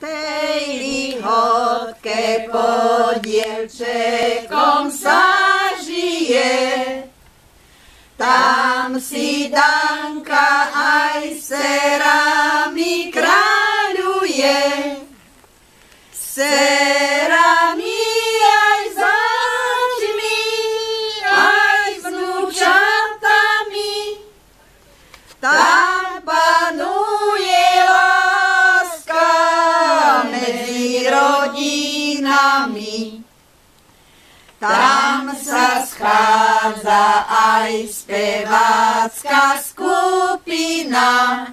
tej lihodke pod dievčekom sa žije. Tam si Danka aj serami kráľuje. Serami aj zaťmi, aj s vnúčatami. Tam panuje láska medzi rodinami. Tam sa schádza aj spevácka skupina,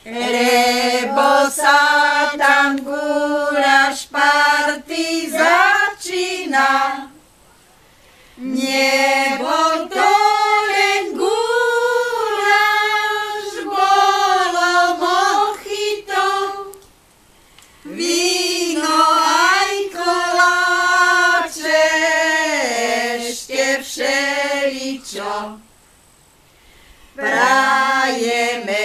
lebo sa tam gúľaš party začína. Nebol to len gúľaš, bolo mochito, víno aj koláče, ešte všeličo. Prajeme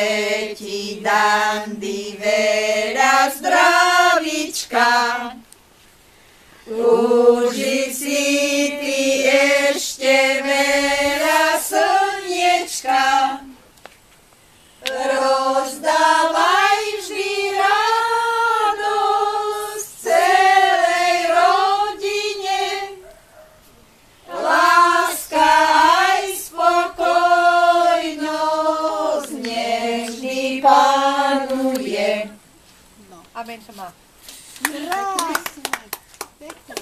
ti, Dandy, veľa zdravíčka. Uži si ty ešte veľa slniečka. Rozdávaj vždy radosť celej rodine. Láska aj spokojnosť nech vždy panuje. Amen sa má. Krásne, pekne.